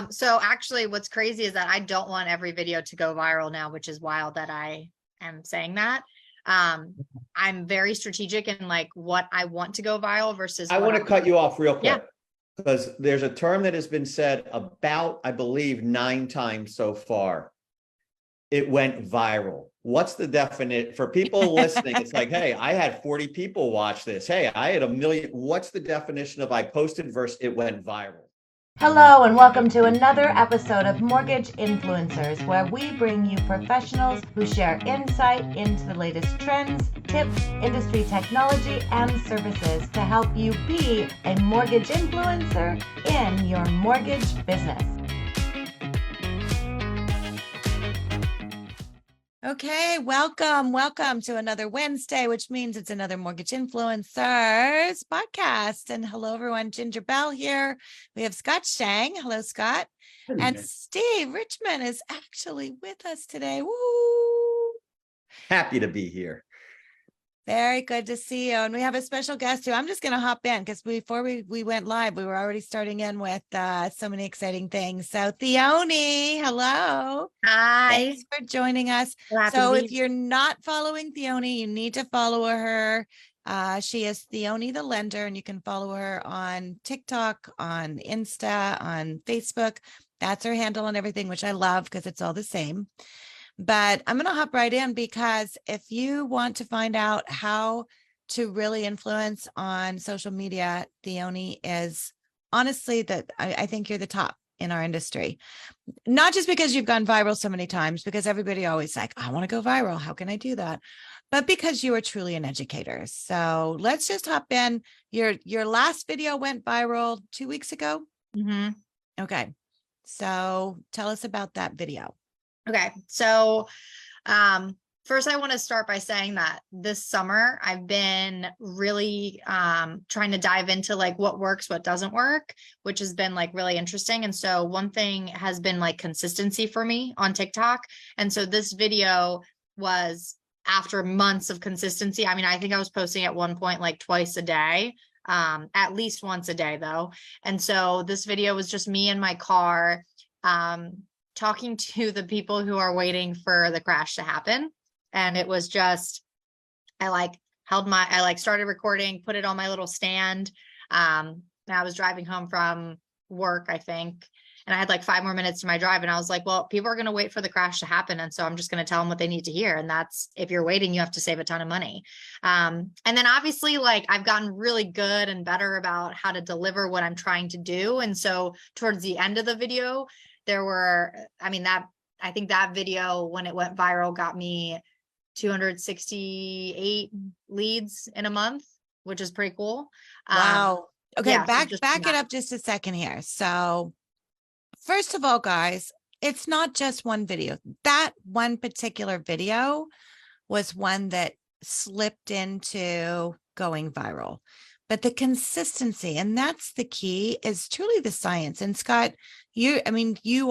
So actually what's crazy is that I don't want every video to go viral now, which is wild that I am saying that. I'm very strategic in like what I want to go viral versus I want to cut you off real quick. Yeah. Because there's a term that has been said about, I believe, 9 times so far. It went viral. What's the definition for people listening? It's like, hey, I had 40 people watch this. Hey, I had 1 million. What's the definition of I posted versus it went viral? Hello and welcome to another episode of Mortgage Influencers, where we bring you professionals who share insight into the latest trends, tips, industry technology, and services to help you be a mortgage influencer in your mortgage business. Okay, welcome to another Wednesday, which means it's another Mortgage Influencers podcast. And hello, everyone. Ginger Bell here. We have Scott Shang. Hello, Scott. Hello. And Steve Richmond is actually with us today. Woo! Happy to be here. Very good to see you. And we have a special guest too. I'm just going to hop in because before we went live, we were already starting in with so many exciting things. So Theoni, hello. Hi. Thanks for joining us. So if you're not following Theoni, you need to follow her. She is Theoni the Lender, and you can follow her on TikTok, on Insta, on Facebook. That's her handle and everything, which I love because it's all the same. But I'm going to hop right in because if you want to find out how to really influence on social media, Theoni is honestly that I think you're the top in our industry. Not just because you've gone viral so many times, because everybody always like, I want to go viral. How can I do that? But because you are truly an educator. So let's just hop in. Your last video went viral 2 weeks ago. Mm-hmm. Okay. So tell us about that video. Okay. So, first I want to start by saying that this summer I've been really, trying to dive into like what works, what doesn't work, which has been like really interesting. And so one thing has been like consistency for me on TikTok. And so this video was after months of consistency. I mean, I think I was posting at one point, like twice a day, at least once a day though. And so this video was just me in my car, talking to the people who are waiting for the crash to happen. And it was just, I started recording, put it on my little stand. And I was driving home from work, I think, and I had like 5 more minutes to my drive. And I was like, well, people are going to wait for the crash to happen. And so I'm just going to tell them what they need to hear. And that's, if you're waiting, you have to save a ton of money. And then obviously like I've gotten really good and better about how to deliver what I'm trying to do. And so towards the end of the video, I think that video, when it went viral, got me 268 leads in a month, which is pretty cool. Wow. Okay. Yeah, back it up just a second here. So first of all, guys, it's not just one video. That one particular video was one that slipped into going viral. But the consistency, and that's the key, is truly the science. And Scott, you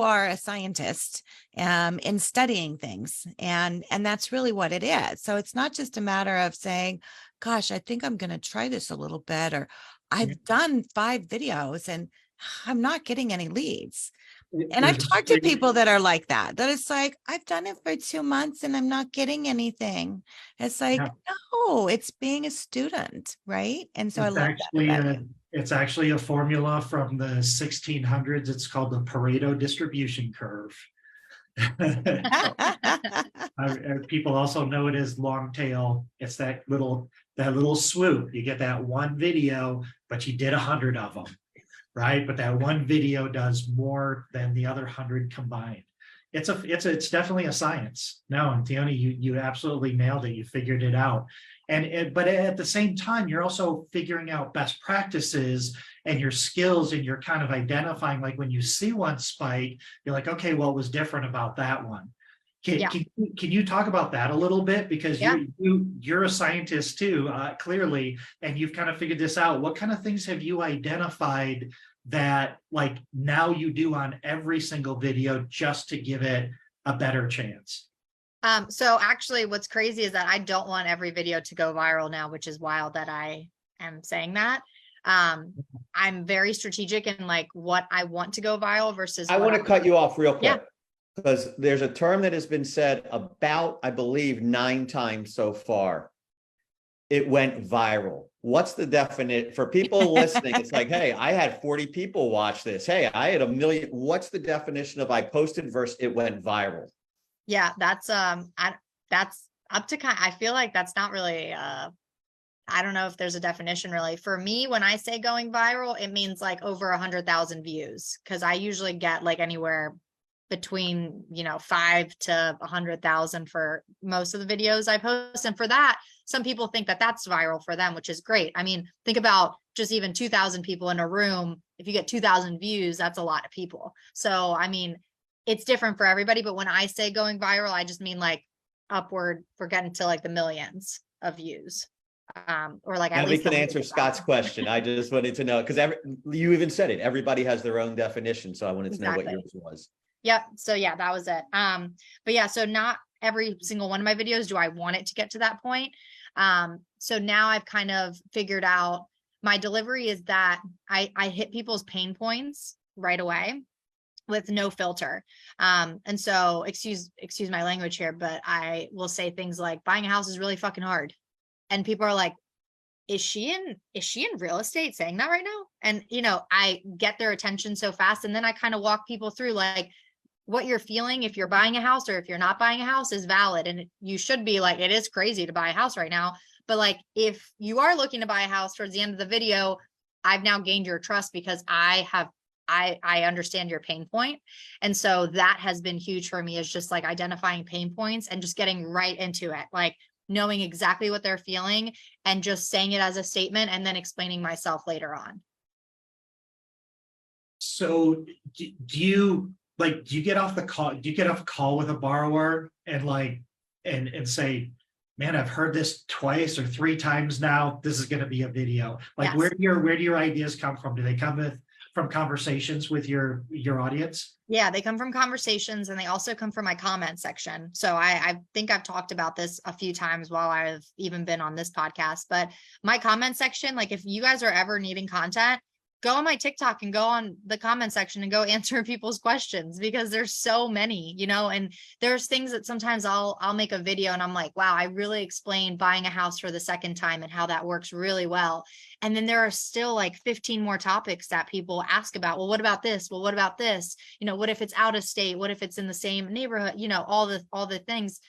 are a scientist in studying things, and that's really what it is. So it's not just a matter of saying, gosh, I think I'm going to try this a little bit, or I've done 5 videos and I'm not getting any leads. And I've talked to people that are like that it's like, I've done it for 2 months and I'm not getting anything. It's like, no, it's being a student, right? And so it's actually a formula from the 1600s. It's called the Pareto distribution curve. People also know it as long tail. It's that little swoop. You get that one video, but you did 100 of them. Right, but that one video does more than the other 100 combined. It's definitely a science. No, and Theoni, you absolutely nailed it. You figured it out, but at the same time, you're also figuring out best practices and your skills, and you're kind of identifying, like when you see one spike, you're like, okay, what was different about that one? Can you talk about that a little bit? Because you're a scientist too, clearly, and you've kind of figured this out. What kind of things have you identified that like now you do on every single video just to give it a better chance? So actually what's crazy is that I don't want every video to go viral now, which is wild that I am saying that. I'm very strategic in like what I want to go viral versus I what want to cut you off real Yeah. quick because there's a term that has been said about, I believe, 9 times so far. It went viral. What's the definition for people listening? It's like, hey, I had 40 people watch this. Hey, I had 1 million. What's the definition of I posted versus it went viral? Yeah, that's that's up to I feel like that's not really I don't know if there's a definition really. For me, when I say going viral, it means like over 100,000 views because I usually get like anywhere between 5 to 100,000 for most of the videos I post. And for that, some people think that that's viral for them, which is great. I mean, think about just even 2,000 people in a room. If you get 2,000 views, that's a lot of people. So, I mean, it's different for everybody. But when I say going viral, I just mean like upward, we're getting to like the millions of views. Or like at least we can answer Scott's question. I just wanted to know because you even said it. Everybody has their own definition. So I wanted to know what yours was. Yep. So yeah, that was it. But yeah, so not every single one of my videos do I want it to get to that point. So now I've kind of figured out my delivery is that I hit people's pain points right away with no filter. And so excuse my language here, but I will say things like buying a house is really fucking hard. And people are like, is she in real estate saying that right now? And I get their attention so fast. And then I kind of walk people through like what you're feeling if you're buying a house or if you're not buying a house is valid. And you should be like, it is crazy to buy a house right now. But like, if you are looking to buy a house towards the end of the video, I've now gained your trust because I understand your pain point. And so that has been huge for me is just like identifying pain points and just getting right into it. Like knowing exactly what they're feeling and just saying it as a statement and then explaining myself later on. So do you get off the call? Do you get off a call with a borrower and like, and say, man, I've heard this twice or 3 times now. This is going to be a video. Like, Yes. where do your ideas come from? Do they come from conversations with your audience? Yeah, they come from conversations and they also come from my comment section. So I think I've talked about this a few times while I've even been on this podcast, but my comment section, like if you guys are ever needing content, go on my TikTok and go on the comment section and go answer people's questions because there's so many, and there's things that sometimes I'll make a video and I'm like, wow, I really explained buying a house for the second time and how that works really well. And then there are still like 15 more topics that people ask about. Well, what about this? Well, what about this? What if it's out of state? What if it's in the same neighborhood? All the things.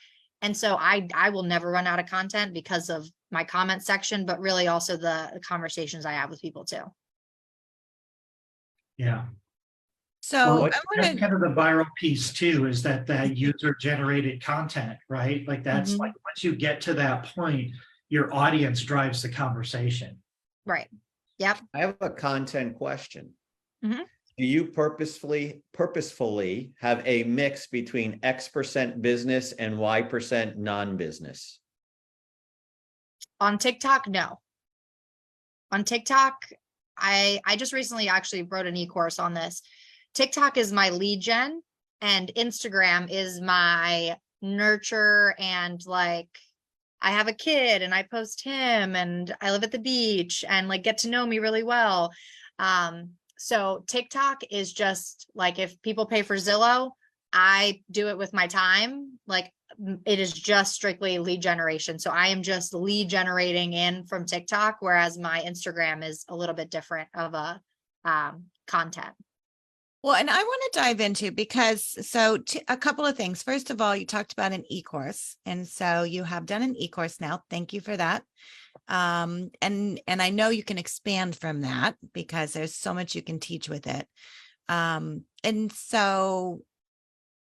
And so I will never run out of content because of my comment section, but really also the conversations I have with people too. Yeah. So Well, that's kind of the viral piece too, is that user generated content, right? Like that's like once you get to that point, your audience drives the conversation. Right. Yep. I have a content question. Mhm. Do you purposefully have a mix between X% business and Y% non-business? On TikTok, no. On TikTok, I just recently actually wrote an e-course on this. TikTok is my lead gen and Instagram is my nurture and like I have a kid and I post him and I live at the beach and like get to know me really well. So TikTok is just like if people pay for Zillow, I do it with my time. Like it is just strictly lead generation. So I am just lead generating in from TikTok, whereas my Instagram is a little bit different of a content. Well, and I want to dive into because a couple of things. First of all, you talked about an e-course. And so you have done an e-course now. Thank you for that. And I know you can expand from that because there's so much you can teach with it. And so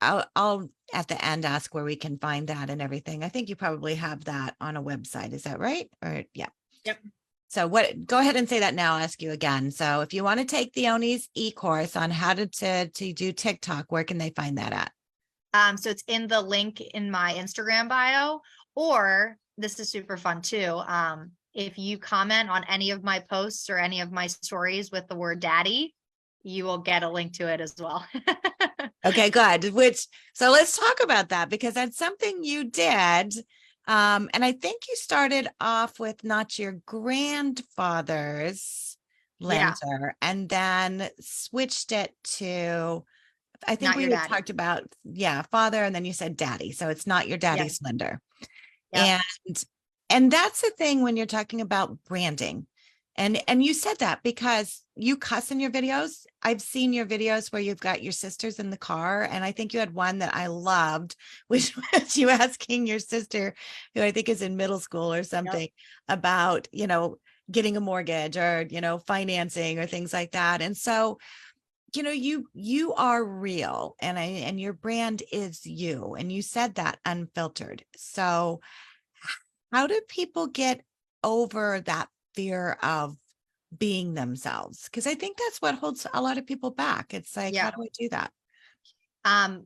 I'll at the end ask where we can find that and everything. I think you probably have that on a website. Is that right? Or yeah. Yep. So go ahead and say that now. I'll ask you again. So if you want to take Theoni's e-course on how to do TikTok, where can they find that at? So it's in the link in my Instagram bio, or this is super fun too. If you comment on any of my posts or any of my stories with the word daddy, you will get a link to it as well. Okay, good. So let's talk about that because that's something you did. And I think you started off with not your grandfather's Yeah. lender and then switched it to, I think Not we your had daddy. talked about, yeah, father, and then you said daddy. So it's not your Yeah. daddy's lender. Yeah. And that's the thing when you're talking about branding. And you said that because you cuss in your videos. I've seen your videos where you've got your sisters in the car. And I think you had one that I loved, which was you asking your sister, who I think is in middle school or something, about, getting a mortgage or, financing or things like that. And so, you are real and your brand is you. And you said that unfiltered. So how do people get over that fear of being themselves? Because I think that's what holds a lot of people back. It's like, how Yeah. do I do that?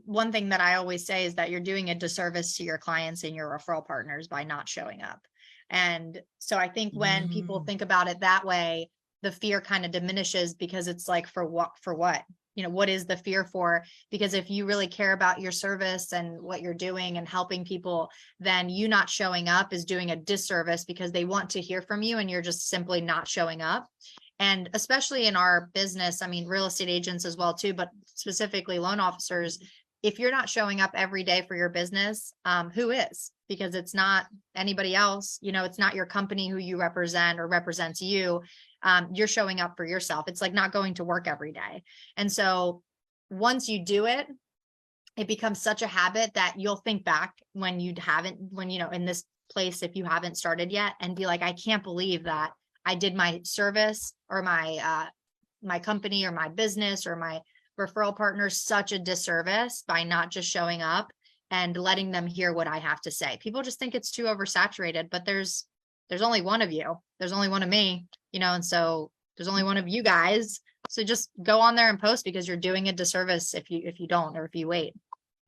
One thing that I always say is that you're doing a disservice to your clients and your referral partners by not showing up. And so I think when people Mm. think about it that way, the fear kind of diminishes, because it's like, for what? What is the fear for? Because if you really care about your service and what you're doing and helping people, then you not showing up is doing a disservice, because they want to hear from you and you're just simply not showing up. And especially in our business, I mean, real estate agents as well too, but specifically loan officers, if you're not showing up every day for your business, who is? Because it's not anybody else, it's not your company who you represent or represents you. You're showing up for yourself. It's like not going to work every day. And so once you do it, it becomes such a habit that you'll think back when in this place, if you haven't started yet, and be like, I can't believe that I did my service or my company or my business or my referral partners such a disservice by not just showing up and letting them hear what I have to say. People just think it's too oversaturated, but there's only one of you. There's only one of me, and so there's only one of you guys. So just go on there and post, because you're doing a disservice if you don't, or if you wait.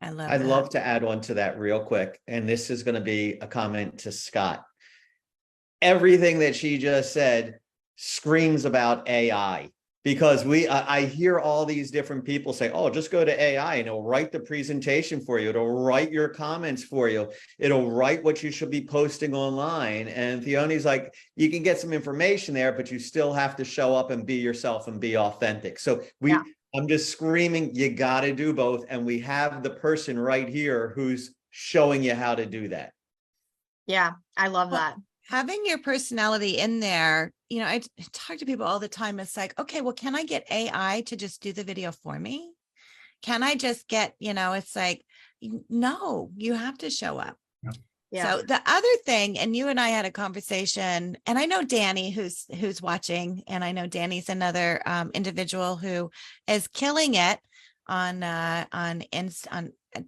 I love I'd that. love to add on to that real quick. And this is going to be a comment to Scott. Everything that she just said screams about AI, because I hear all these different people say, oh, just go to AI and it'll write the presentation for you. It'll write your comments for you. It'll write what you should be posting online. And Theoni's like, you can get some information there, but you still have to show up and be yourself and be authentic. So Yeah. I'm just screaming, you got to do both. And we have the person right here who's showing you how to do that. Yeah, I love that. Having your personality in there, I talk to people all the time. It's like, okay, well, can I get AI to just do the video for me? Can I just get, it's like, no, you have to show up. Yeah. So the other thing, and you and I had a conversation, and I know Danny who's watching, and I know Danny's another individual who is killing it on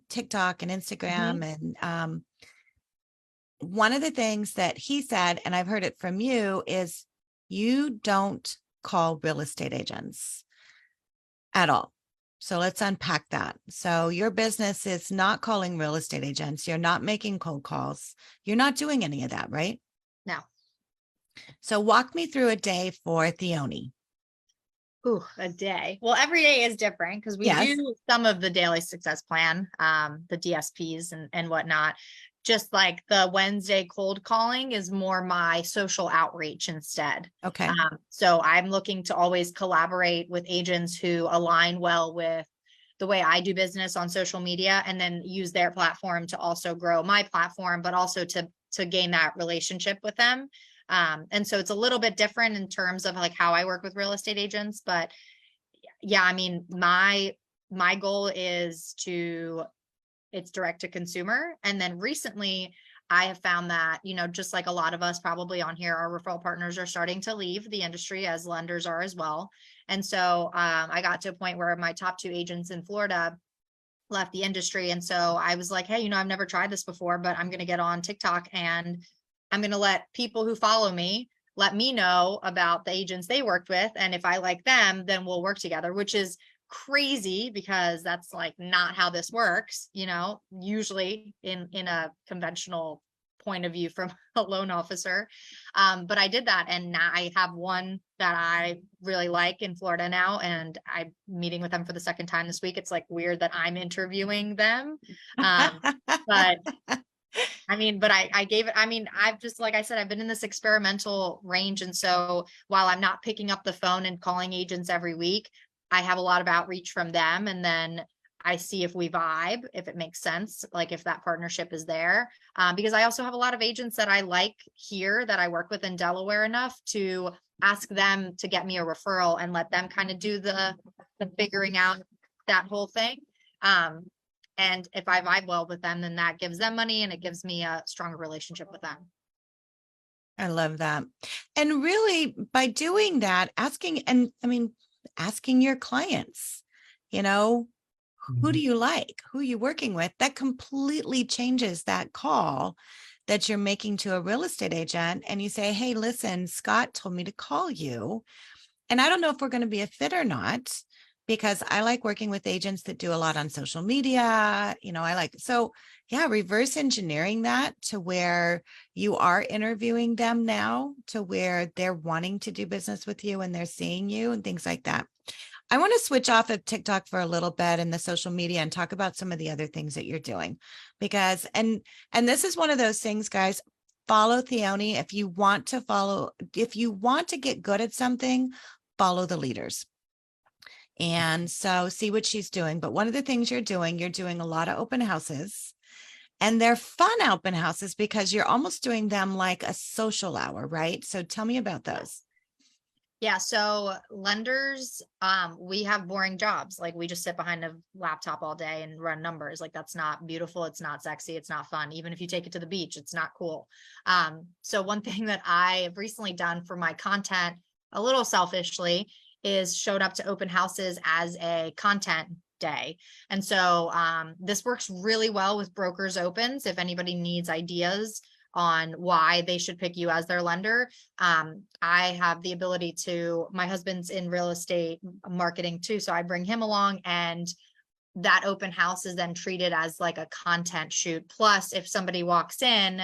TikTok and Instagram. And one of the things that he said, and I've heard it from you, is you don't call real estate agents at all. So let's unpack that. So your business is not calling real estate agents. You're not making cold calls. You're not doing any of that, right? No. So walk me through a day for Theoni. Ooh, a day. Well, every day is different, because we Yes. do some of the daily success plan, the DSPs and whatnot. Just like the Wednesday cold calling is more my social outreach instead. Okay. So I'm looking to always collaborate with agents who align well with the way I do business on social media, and then use their platform to also grow my platform, but also to gain that relationship with them. And so it's a little bit different in terms of like how I work with real estate agents, but yeah, I mean, my goal is it's direct to consumer. And then recently I have found that, just like a lot of us probably on here, our referral partners are starting to leave the industry, as lenders are as well. And so I got to a point where my top 2 agents in Florida left the industry. And so I was like, hey, I've never tried this before, but I'm going to get on TikTok and I'm going to let people who follow me let me know about the agents they worked with. And if I like them, then we'll work together, which is crazy, because that's like not how this works, usually in a conventional point of view from a loan officer. But I did that, and now I have one that I really like in Florida now, and I'm meeting with them for the second time this week. It's like weird that I'm interviewing them. But I mean, but I gave it, I mean, I've just, like I said, I've been in this experimental range. And so while I'm not picking up the phone and calling agents every week, I have a lot of outreach from them. And then I see if we vibe, if it makes sense, like if that partnership is there. Because I also have a lot of agents that I like here that I work with in Delaware enough to ask them to get me a referral and let them kind of do the figuring out that whole thing. And if I vibe well with them, then that gives them money and it gives me a stronger relationship with them. I love that. And really by doing that, asking, and I mean, asking your clients, you know, who do you like? Who are you working with? That completely changes that call that you're making to a real estate agent. And you say, hey, listen, Scott told me to call you. And I don't know if we're going to be a fit or not, because I like working with agents that do a lot on social media. You know, I like, so yeah, reverse engineering that to where you are interviewing them now to where they're wanting to do business with you and they're seeing you and things like that. I want to switch off of TikTok for a little bit and the social media and talk about some of the other things that you're doing, because, and this is one of those things, guys, follow Theoni. If you want to get good at something, follow the leaders. And so see what she's doing. But one of the things you're doing a lot of open houses, and they're fun open houses because you're almost doing them like a social hour, right? So tell me about those. Yeah. So lenders, we have boring jobs. Like we just sit behind a laptop all day and run numbers. Like that's not beautiful. It's not sexy. It's not fun. Even if you take it to the beach, it's not cool. So one thing that I have recently done for my content, a little selfishly, is showed up to open houses as a content day. And so this works really well with brokers opens. If anybody needs ideas on why they should pick you as their lender, I have the ability to, my husband's in real estate marketing too, so I bring him along, and that open house is then treated as like a content shoot. Plus, if somebody walks in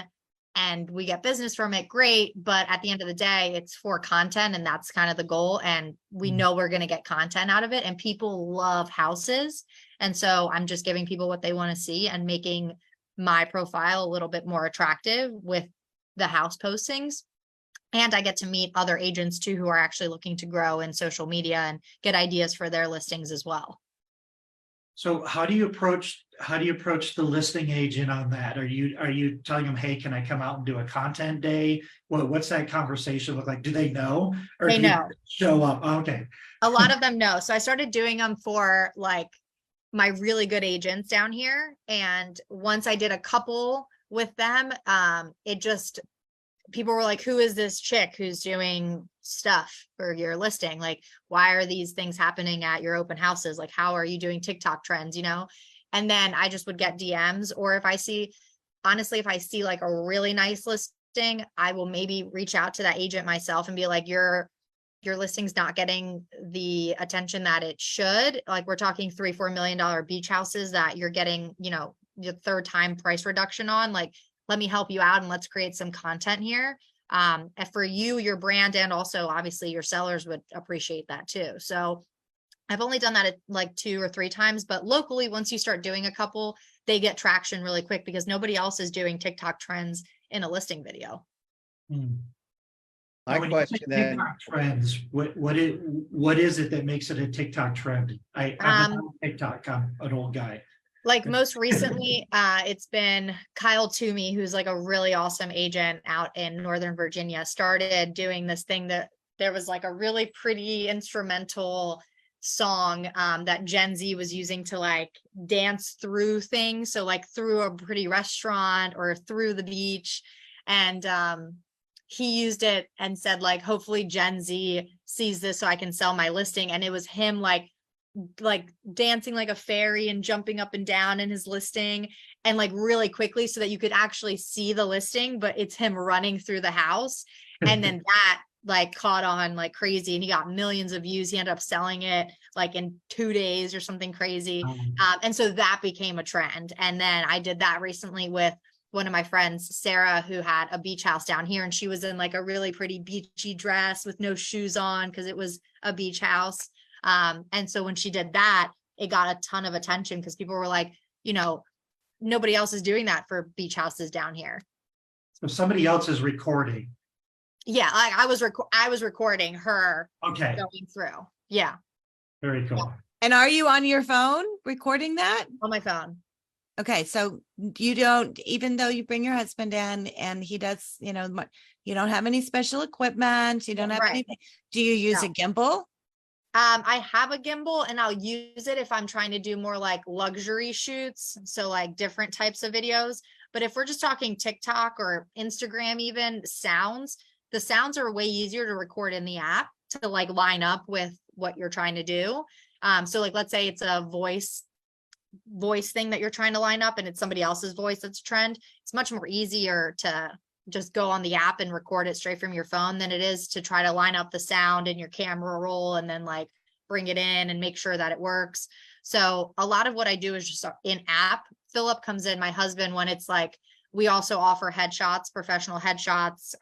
and we get business from it, great. But at the end of the day, it's for content, and that's kind of the goal. And we know we're going to get content out of it, and people love houses. And so I'm just giving people what they want to see and making my profile a little bit more attractive with the house postings. And I get to meet other agents too, who are actually looking to grow in social media and get ideas for their listings as well. So how do you approach the listing agent on that? Are you telling them, hey, can I come out and do a content day? What's that conversation look like? Do they know, or They do you know. show up? Okay. A lot of them know. So I started doing them for like my really good agents down here. And once I did a couple with them, it just, people were like, who is this chick who's doing stuff for your listing? Like, why are these things happening at your open houses? Like, how are you doing TikTok trends, you know? And then I just would get DMs, or if I see, honestly, if I see like a really nice listing, I will maybe reach out to that agent myself and be like, your listing's not getting the attention that it should. Like we're talking $3-4 million beach houses that you're getting, you know, your third time price reduction on. Like, let me help you out and let's create some content here. And for you, your brand, and also obviously your sellers would appreciate that too. So I've only done that like 2 or 3 times, but locally, once you start doing a couple, they get traction really quick because nobody else is doing TikTok trends in a listing video. My When you say question then, TikTok trends, what is it that makes it a TikTok trend? I'm not on TikTok. I'm an old guy. Like most recently, it's been Kyle Toomey, who's like a really awesome agent out in Northern Virginia, started doing this thing that there was like a really pretty instrumental song that Gen Z was using to like dance through things. So like through a pretty restaurant or through the beach. And he used it and said like, hopefully Gen Z sees this so I can sell my listing. And it was him like dancing like a fairy and jumping up and down in his listing, and like really quickly so that you could actually see the listing, but it's him running through the house. And then that like caught on like crazy, and he got millions of views. He ended up selling it like in 2 days or something crazy. And so that became a trend. And then I did that recently with one of my friends, Sarah, who had a beach house down here, and she was in like a really pretty beachy dress with no shoes on because it was a beach house. And so when she did that, it got a ton of attention because people were like, you know, nobody else is doing that for beach houses down here. So somebody else is recording. Yeah, I was recording her Okay, going through. Yeah, very cool. And are you on your phone recording that? on my phone. Okay, so you don't, even though you bring your husband in and he does, you don't have any special equipment, you don't have Right. anything. Do you use No. a gimbal? I have a gimbal and I'll use it if I'm trying to do more like luxury shoots. So like different types of videos. But if we're just talking TikTok or Instagram, even sounds, the sounds are way easier to record in the app to like line up with what you're trying to do. So like, let's say it's a voice thing that you're trying to line up and it's somebody else's voice that's a trend. It's much more easier to just go on the app and record it straight from your phone than it is to try to line up the sound in your camera roll and then like bring it in and make sure that it works. So a lot of what I do is just in app. Philip comes in, my husband, when it's like, we also offer headshots, professional headshots,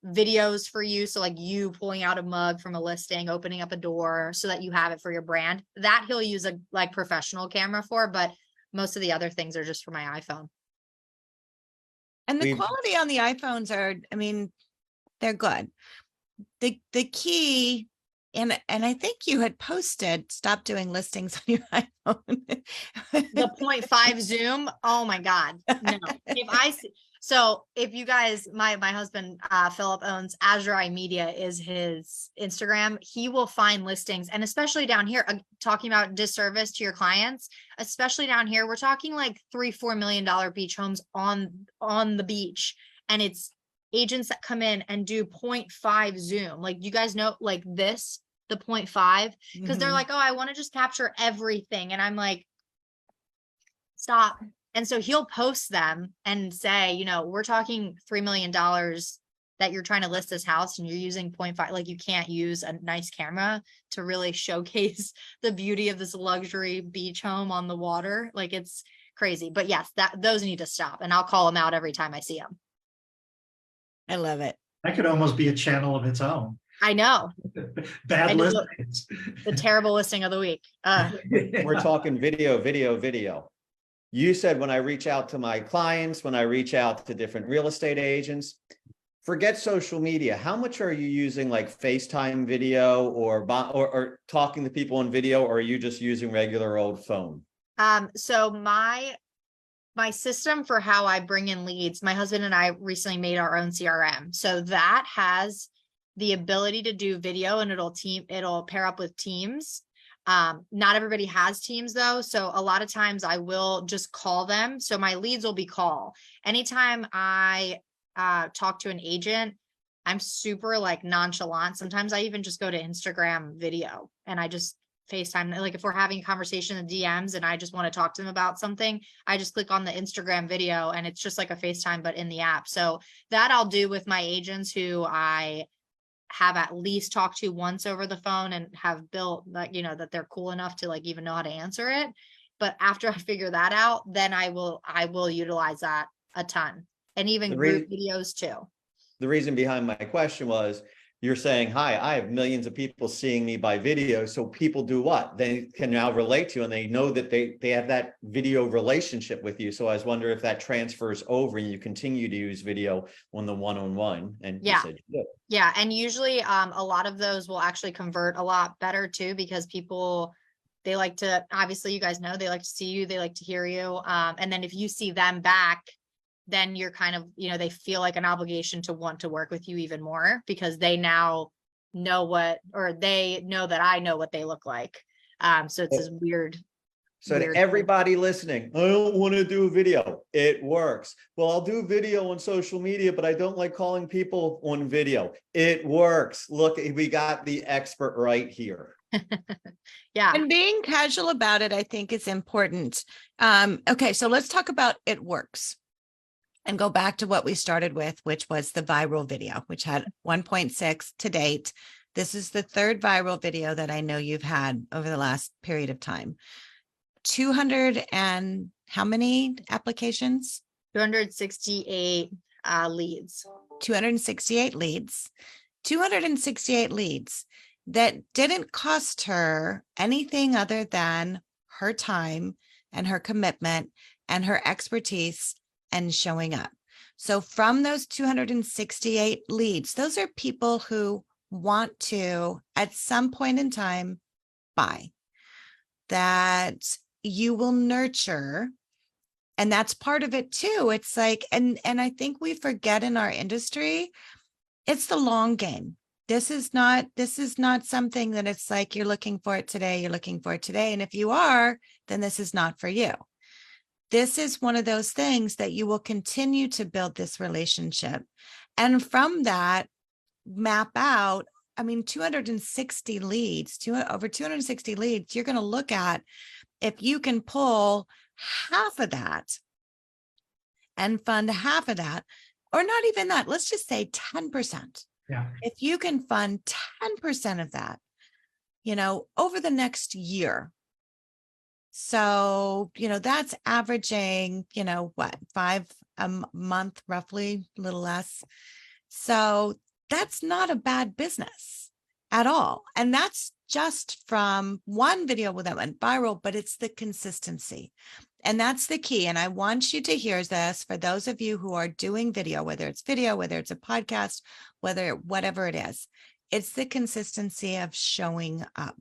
videos for you. So like you pulling out a mug from a listing, opening up a door so that you have it for your brand, that he'll use a like professional camera for, but most of the other things are just for my iPhone. And the We've- quality on the iPhones are, I mean, they're good. The key, and I think you had posted, stop doing listings on your iPhone. The 0.5 zoom. Oh my God. No. If I see, so if you guys, my husband, Philip owns Azure Eye Media is his Instagram. He will find listings, and especially down here, talking about disservice to your clients, especially down here, we're talking like $3-4 million beach homes on the beach. And it's agents that come in and do 0.5 zoom. Like you guys know, like this, the 0.5, because they're Mhm. like, oh, I want to just capture everything. And I'm like, stop. And so he'll post them and say, we're talking $3 million that you're trying to list this house and you're using 0.5. Like you can't use a nice camera to really showcase the beauty of this luxury beach home on the water. Like it's crazy. But yes, those need to stop. And I'll call them out every time I see them. I love it. That could almost be a channel of its own. I know. Bad I know. listings. The terrible listing of the week. We're talking video. You said when I reach out to my clients, when I reach out to different real estate agents, forget social media. How much are you using like FaceTime video or talking to people on video, or are you just using regular old phone? So my system for how I bring in leads, my husband and I recently made our own CRM. So that has the ability to do video and it'll pair up with Teams. Not everybody has Teams though. So a lot of times I will just call them. So my leads will be call. Anytime I talk to an agent, I'm super like nonchalant. Sometimes I even just go to Instagram video and I just FaceTime. Like if we're having a conversation in DMs and I just want to talk to them about something, I just click on the Instagram video and it's just like a FaceTime, but in the app. So that I'll do with my agents who I have at least talked to once over the phone and have built that, that they're cool enough to like even know how to answer it. But after I figure that out, then I will utilize that a ton, and even group videos too. The reason behind my question was, you're saying, hi, I have millions of people seeing me by video. So people do what? They can now relate to you and they know that they have that video relationship with you. So I was wondering if that transfers over and you continue to use video on the one-on-one. And Yeah. You said you do. Yeah. And usually a lot of those will actually convert a lot better too, because people, they like to, obviously you guys know, they like to see you, they like to hear you. And then if you see them back, then you're kind of, they feel like an obligation to want to work with you even more because they now know they know that I know what they look like. So it's this weird. So to everybody listening, I don't want to do video. It works. Well, I'll do video on social media, but I don't like calling people on video. It works. Look, we got the expert right here. Yeah. And being casual about it, I think is important. Okay, so let's talk about it works. And go back to what we started with, which was the viral video, which had 1.6 to date. This is the third viral video that I know you've had over the last period of time. 200 and how many applications? 268 leads. 268 leads. 268 leads that didn't cost her anything other than her time and her commitment and her expertise and showing up. So from those 268 leads, those are people who want to, at some point in time, buy, that you will nurture. And that's part of it too. It's like, and I think we forget in our industry, it's the long game. This is not something that it's like you're looking for it today, you're looking for it today. And if you are, then this is not for you. This is one of those things that you will continue to build this relationship. And from that, map out, 260 leads, over 260 leads, you're going to look at if you can pull half of that and fund half of that, or not even that, let's just say 10%. Yeah. If you can fund 10% of that, over the next year. So, that's averaging, what, 5 a month, roughly, a little less. So that's not a bad business at all. And that's just from one video that went viral, but it's the consistency. And that's the key. And I want you to hear this for those of you who are doing video, whether it's a podcast, whatever it is, it's the consistency of showing up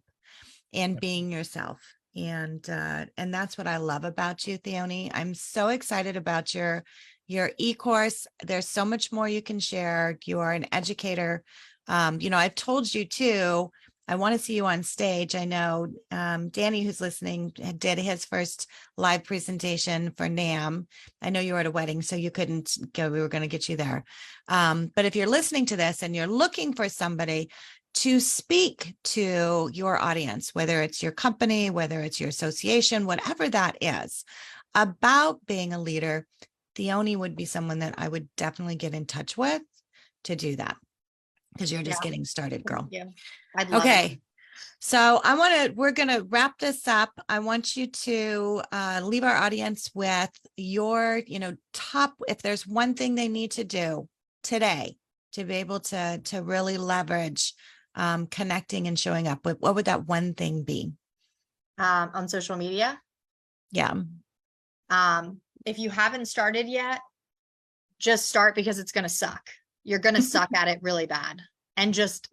and being yourself. And that's what I love about you, Theoni. I'm so excited about your e-course. There's so much more you can share. You are an educator. I've told you too, I want to see you on stage. I know Danny, who's listening, did his first live presentation for NAM. I know you were at a wedding, so you couldn't go. We were going to get you there. But if you're listening to this and you're looking for somebody to speak to your audience, whether it's your company, whether it's your association, whatever that is, about being a leader, Theoni would be someone that I would definitely get in touch with to do that, because you're just getting started, girl. Yeah, I'd love Okay. it. So we're going to wrap this up. I want you to leave our audience with your, top, if there's one thing they need to do today to be able to really leverage connecting and showing up. What would that one thing be? On social media. Yeah. If you haven't started yet, just start, because it's going to suck. You're going to suck at it really bad, and just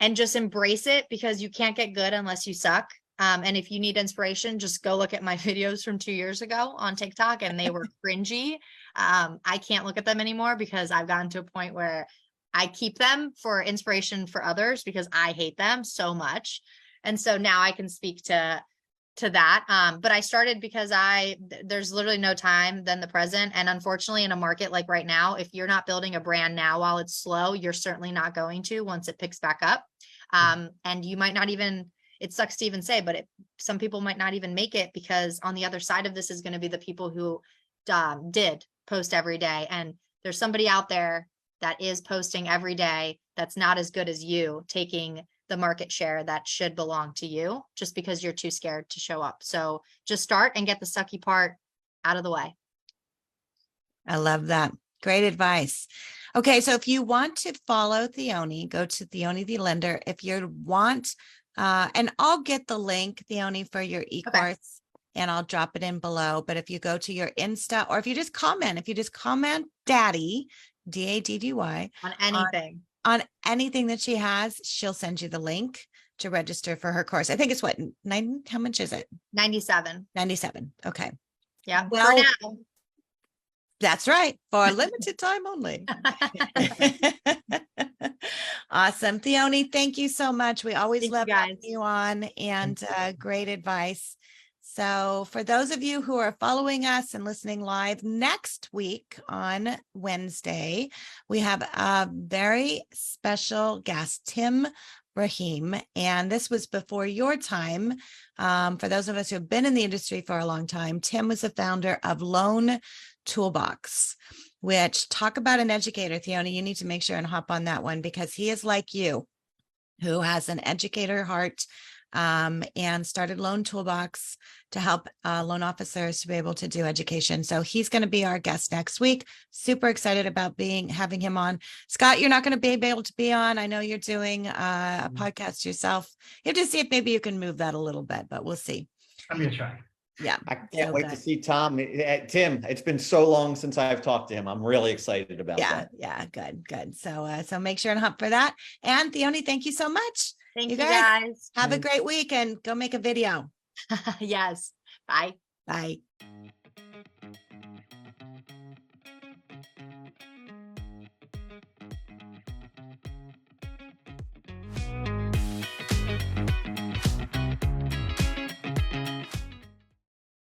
embrace it, because you can't get good unless you suck. And if you need inspiration, just go look at my videos from 2 years ago on TikTok, and they were cringy. I can't look at them anymore, because I've gotten to a point where I keep them for inspiration for others, because I hate them so much. And so now I can speak to that. But I started because there's literally no time than the present. And unfortunately, in a market like right now, if you're not building a brand now while it's slow, you're certainly not going to once it picks back up. And you might not even, it sucks to even say, but some people might not even make it, because on the other side of this is going to be the people who did post every day. And there's somebody out there that is posting every day that's not as good as you, taking the market share that should belong to you, just because you're too scared to show up. So just start and get the sucky part out of the way. I love that. Great advice. Okay. So if you want to follow Theoni, go to Theoni the Lender. If you want, and I'll get the link, Theoni, for your e-course, and I'll drop it in below. But if you go to your Insta, or if you just comment Daddy, DADDY, On anything. On anything that she has, she'll send you the link to register for her course. I think it's what, how much is it? 97. 97. Okay. Yeah. Well, for now. That's right. For a limited time only. Awesome. Theoni, thank you so much. We always love having you on, and great advice. So for those of you who are following us and listening live, next week on Wednesday, we have a very special guest, Tim Brahim. And this was before your time. For those of us who have been in the industry for a long time, Tim was the founder of Loan Toolbox, which, talk about an educator, Theoni, you need to make sure and hop on that one, because he is like you, who has an educator heart, and started Loan Toolbox to help loan officers to be able to do education. So he's going to be our guest next week. Super excited about having him on. Scott, you're not going to be able to be on. I know you're doing a podcast yourself. You have to see if maybe you can move that a little bit, but we'll see. I'm gonna try. Yeah. I can't So wait to good. see Tom. Tim, it's been so long since I've talked to him. I'm really excited about Yeah. that. Yeah. Good. Good. So make sure and hunt for that. And Theoni, thank you so much. Thank You you guys guys. have a great week and go make a video. Yes. Bye. Bye.